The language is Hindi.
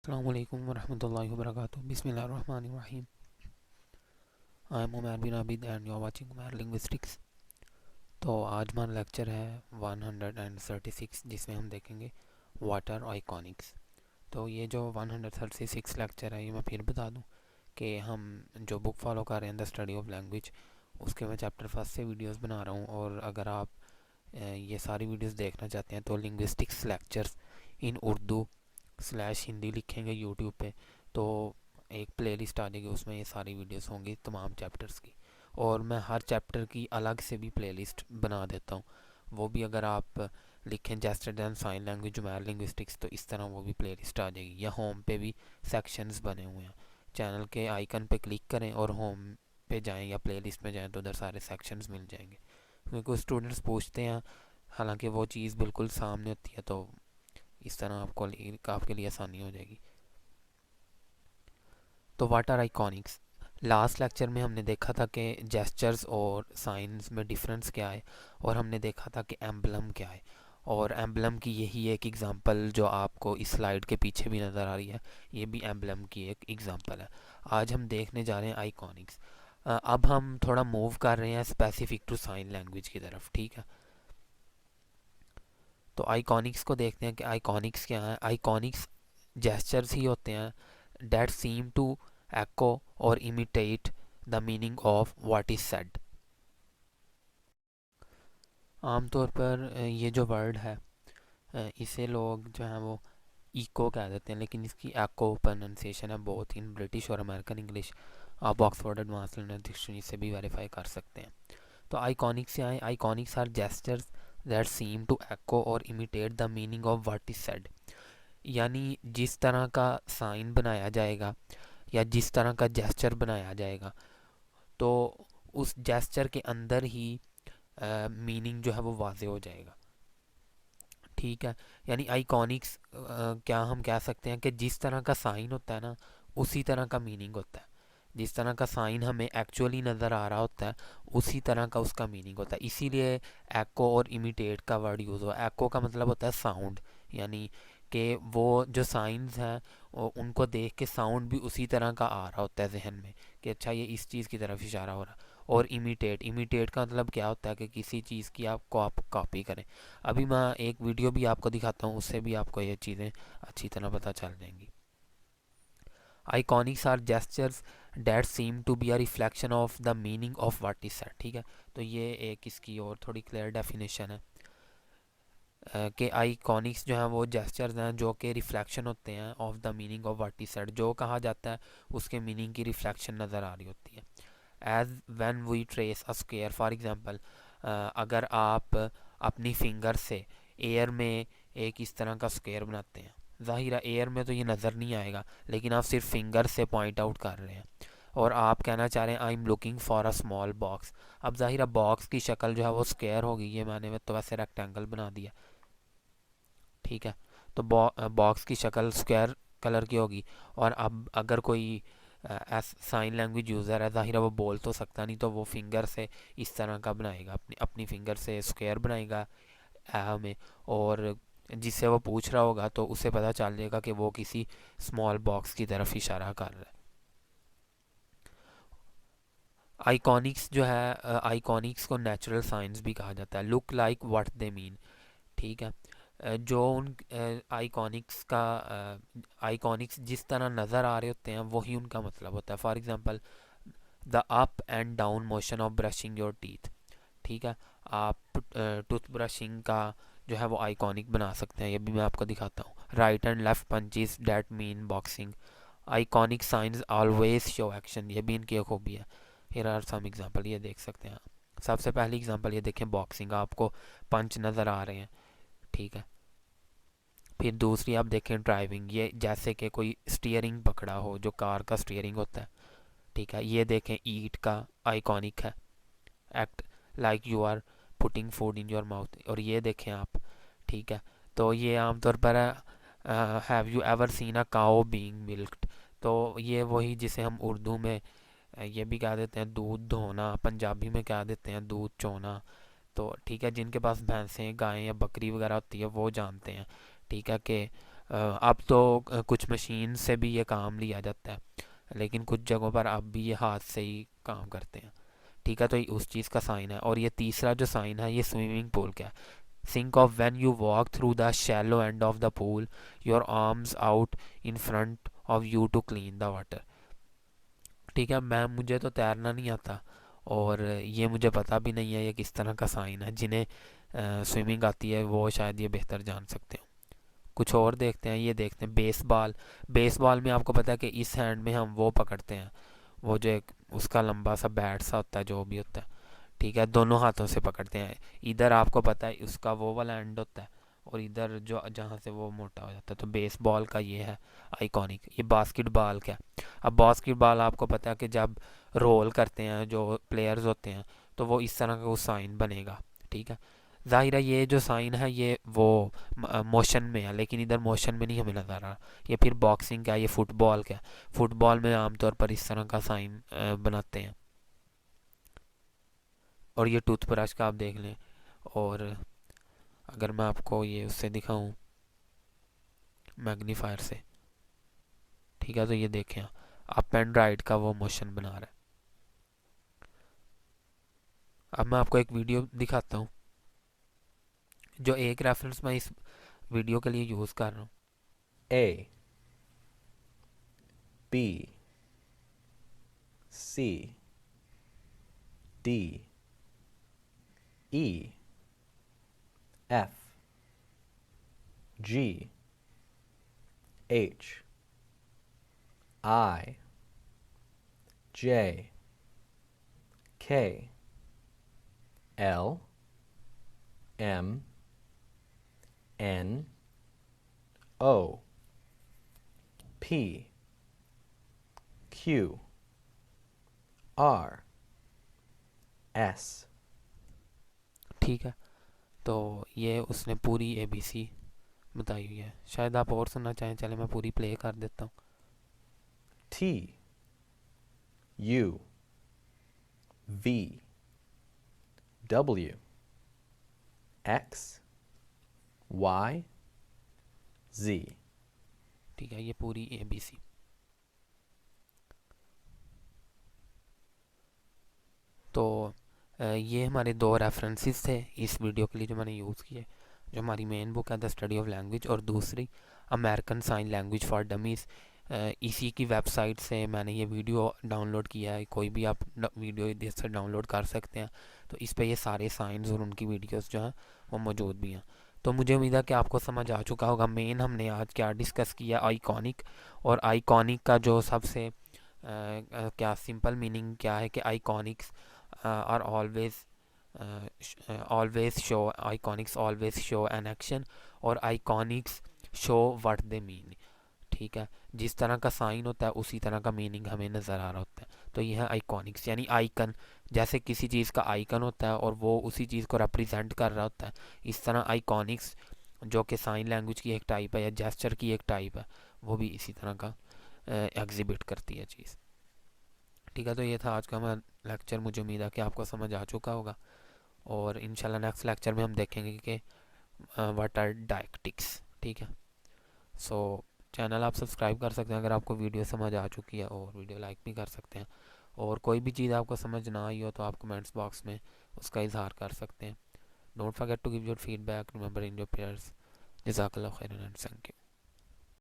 अस्सलामुअलैकुम वरहमतुल्लाहि वबरकातुहू बिस्मिल्लाहिर्रहमानिर्रहीम। I am Umar bin Abid and you are watching Umar linguistics. तो आज हमारा लेक्चर है 136 जिसमें हम देखेंगे वाटर आइकॉनिक्स। तो ये जो 136 लेक्चर है ये मैं फिर बता दूं कि हम जो बुक फॉलो कर रहे हैं द स्टडी ऑफ लैंग्वेज, उसके मैं चैप्टर फर्स्ट से वीडियोस बना रहा हूँ। और अगर आप ये सारी वीडियोस देखना चाहते हैं तो लिंग्विस्टिक्स लेक्चर्स इन उर्दू स्लैश हिंदी लिखेंगे यूट्यूब पे, तो एक प्लेलिस्ट आ जाएगी, उसमें ये सारी वीडियोस होंगी तमाम चैप्टर्स की। और मैं हर चैप्टर की अलग से भी प्लेलिस्ट बना देता हूँ। वो भी अगर आप लिखें जेस्चर एंड साइन लैंग्वेज जुमैर लिंग्विस्टिक्स तो इस तरह वो भी प्लेलिस्ट आ जाएगी। या होम पे भी सेक्शंस बने हुए हैं, चैनल के आइकन पे क्लिक करें और होम पे जाएं या प्लेलिस्ट में जाएं तो उधर सारे सेक्शंस मिल जाएंगे। क्योंकि कुछ स्टूडेंट्स पूछते हैं, हालांकि वो चीज़ बिल्कुल सामने होती है, तो इस तरह आपके लिए आसानी हो जाएगी। तो what are iconics. Last lecture में हमने देखा था कि जेस्चर्स और साइंस में डिफरेंस क्या है, और हमने देखा था कि एम्बलम क्या है। और एम्बलम की यही एक एग्जांपल जो आपको इस स्लाइड के पीछे भी नज़र आ रही है, ये भी एम्बलम की एक एग्जांपल है। आज हम देखने जा रहे हैं आइकॉनिक्स। अब हम थोड़ा मूव कर रहे हैं स्पेसिफिक टू साइन लैंग्वेज की तरफ, ठीक है। तो आइकॉनिक्स को देखते हैं कि आइकॉनिक्स क्या है। आइकॉनिक्स जेस्चर्स ही होते हैं that seem to echo or imitate the meaning of what is said। आमतौर पर ये जो वर्ड है इसे लोग जो है वो इको कह देते हैं, लेकिन इसकी एको प्रोनाउंसिएशन है बोथ इन ब्रिटिश और अमेरिकन इंग्लिश। आप ऑक्सफोर्ड एडवांस लर्नर डिक्शनरी से भी वेरीफाई कर सकते हैं। तो आइकॉनिक्स से आए, iconics are gestures that seem to echo or imitate the meaning of what is said. यानी जिस तरह का साइन बनाया जाएगा या जिस तरह का जेस्चर बनाया जाएगा, तो उस जेस्चर के अंदर ही मीनिंग जो है वो वाजे हो जाएगा, ठीक है। यानी आइकॉनिक्स क्या हम कह सकते हैं कि जिस तरह का साइन होता है ना, उसी तरह का मीनिंग होता है। जिस तरह का साइन हमें एक्चुअली नज़र आ रहा होता है, उसी तरह का उसका मीनिंग होता है। इसीलिए एको और इमिटेट का वर्ड यूज़ हुआ। एको का मतलब होता है साउंड, यानी कि वो जो साइंस हैं उनको देख के साउंड भी उसी तरह का आ रहा होता है जहन में कि अच्छा ये इस चीज़ की तरफ इशारा हो रहा है। और इमिटेट, इमिटेट का मतलब क्या होता है कि किसी चीज़ की आप कॉपी करें। अभी मैं एक वीडियो भी आपको दिखाता हूँ, उससे भी आपको ये चीज़ें अच्छी तरह पता चल जाएंगी। Iconics are gestures that seem to be a reflection of the meaning of what is said, ठीक है। तो ये एक इसकी और थोड़ी क्लियर डेफिनेशन है कि आइकॉनिक्स जो हैं वो जेस्चर्स हैं जो कि रिफ्लेक्शन होते हैं of the meaning of what is said. जो कहा जाता है उसके मीनिंग की रिफ्लेक्शन नज़र आ रही होती है। As when we trace a square, for example अगर आप अपनी फिंगर से एयर में एक इस तरह का स्क्वायर बनाते हैं, ज़ाहिर है एयर में तो ये नज़र नहीं आएगा, लेकिन आप सिर्फ फिंगर से पॉइंट आउट कर रहे हैं और आप कहना चाह रहे हैं I am looking for a small box. अब ज़ाहिर है बॉक्स की शक्ल जो है वो स्क्वायर होगी, ये मैंने तो वैसे रेक्टेंगल बना दिया, ठीक है। तो बॉक्स की शक्ल स्क्वायर कलर की होगी। और अब अगर कोई साइन लैंग्वेज यूज़र है, ज़ाहिर है वो बोल तो सकता नहीं, तो वो फिंगर से इस तरह का बनाएगा, अपनी अपनी फिंगर से स्क्वायर बनाएगा में। और जिससे वो पूछ रहा होगा तो उसे पता चल जाएगा कि वो किसी स्मॉल बॉक्स की तरफ इशारा कर रहा है। आइकॉनिक्स जो है, आइकॉनिक्स को नेचुरल साइंस भी कहा जाता है। Look like what they mean, ठीक है। जो उन आइकॉनिक्स जिस तरह नज़र आ रहे होते हैं वही उनका मतलब होता है। For example the up and down motion of brushing your teeth, ठीक है। आप टूथ ब्रशिंग का जो है वो आइकॉनिक बना सकते हैं, ये भी मैं आपको दिखाता हूँ। Right and left punches that mean boxing, iconic science always show action, ये भी इनकी एक खूबी है। हियर आर सम एग्जांपल, ये देख सकते हैं। सबसे पहली एग्जांपल ये देखें, बॉक्सिंग, आपको पंच नज़र आ रहे हैं, ठीक है। फिर दूसरी आप देखें ड्राइविंग, ये जैसे कि कोई स्टीयरिंग पकड़ा हो, जो कार का स्टीयरिंग होता है, ठीक है। ये देखें ईट का आइकॉनिक है, act like you are putting food in your mouth. और ये देखें आप, ठीक है। तो ये आमतौर पर have you ever seen a cow being milked, तो ये वही जिसे हम उर्दू में ये भी कह देते हैं दूध धोना, पंजाबी में कह देते हैं दूध चोना। तो ठीक है, जिनके पास भैंसें गायें या बकरी वगैरह होती है वो जानते हैं, ठीक है, कि अब तो कुछ मशीन से भी ये काम लिया जाता है, लेकिन कुछ जगहों पर अब भी ये हाथ से ही काम करते हैं। ठीक है, तो ये उस चीज़ का साइन है। और ये तीसरा जो साइन है ये स्विमिंग पूल का है। Think of when you walk through the shallow end of the pool, your arms out in front of you to clean the water. ठीक है, मुझे तो तैरना नहीं आता, और ये मुझे पता भी नहीं है ये किस तरह का साइन है। जिन्हें स्विमिंग आती है वो शायद ये बेहतर जान सकते हो। कुछ और देखते हैं, ये देखते हैं बेसबॉल। बेसबॉल में आपको पता है कि इस हैंड में हम वो पकड़ते हैं, वो जो एक उसका लंबा सा बैट सा होता है जो भी होता है। ठीक है, दोनों हाथों से पकड़ते हैं। इधर आपको पता है उसका वो वाला एंड होता है, और इधर जो जहाँ से वो मोटा हो जाता है। तो बेसबॉल का ये है आइकॉनिक। ये बास्केटबॉल का है। अब बास्केटबॉल आपको पता है कि जब रोल करते हैं जो प्लेयर्स होते हैं, तो वो इस तरह का वो साइन बनेगा। ठीक है, जाहिर है ये जो साइन है ये वो मोशन में है, लेकिन इधर मोशन में नहीं हमें नज़र आ रहा। ये फिर बॉक्सिंग का, ये फुटबॉल का। फुटबॉल में आमतौर पर इस तरह का साइन बनाते हैं। और ये टूथब्रश का आप देख लें। और अगर मैं आपको ये उससे दिखाऊं मैग्नीफायर से, ठीक है, तो ये देखें अप एंड राइट का वो मोशन बना रहा है। अब मैं आपको एक वीडियो दिखाता हूँ, जो एक रेफरेंस मैं इस वीडियो के लिए यूज़ कर रहा हूँ। A B C D E F G H I J K L M N O P Q R S। ठीक है, तो ये उसने पूरी ABC बताई हुई है। शायद आप और सुनना चाहें, चले मैं पूरी प्ले कर देता हूँ। T U V W X Y Z। ठीक है, ये पूरी ABC। तो ये हमारे दो रेफरेंसेस थे इस वीडियो के लिए जो मैंने यूज़ किए। जो हमारी मेन बुक है द स्टडी ऑफ लैंग्वेज, और दूसरी American sign language for dummies. इसी की वेबसाइट से मैंने ये वीडियो डाउनलोड किया है। कोई भी आप वीडियो इससे डाउनलोड कर सकते हैं। तो इस पे ये सारे साइंस और उनकी वीडियोस जो हैं वो मौजूद भी हैं। तो मुझे उम्मीद है कि आपको समझ आ चुका होगा मेन हमने आज क्या डिस्कस किया, आइकॉनिक। और आइकॉनिक का जो सबसे क्या सिंपल मीनिंग क्या है कि iconics are always show iconics always show an action, और iconics show what they mean। ठीक है, जिस तरह का साइन होता है उसी तरह का मीनिंग हमें नज़र आ रहा होता है। तो यह है आइकॉनिक्स, यानी आइकन। जैसे किसी चीज़ का आइकन होता है और वो उसी चीज़ को रिप्रेजेंट कर रहा होता है, इस तरह आइकॉनिक्स जो कि साइन लैंग्वेज की एक टाइप है या जेस्चर की एक टाइप है, वो भी इसी तरह का एग्जिबिट करती है चीज़। ठीक है, तो ये था आज का हमारा लेक्चर। मुझे उम्मीद है कि आपको समझ आ चुका होगा, और इंशाल्लाह नेक्स्ट लेक्चर में हम देखेंगे कि व्हाट आर डायक्टिक्स। ठीक है, सो चैनल आप सब्सक्राइब कर सकते हैं अगर आपको वीडियो समझ आ चुकी है, और वीडियो लाइक भी कर सकते हैं। और कोई भी चीज़ आपको समझ ना आई हो तो आप कमेंट्स बॉक्स में उसका इजहार कर सकते हैं। Don't forget to give your feedback, remember in your prayers. जज़ाकल्लाह खैरन एंड थैंक यू।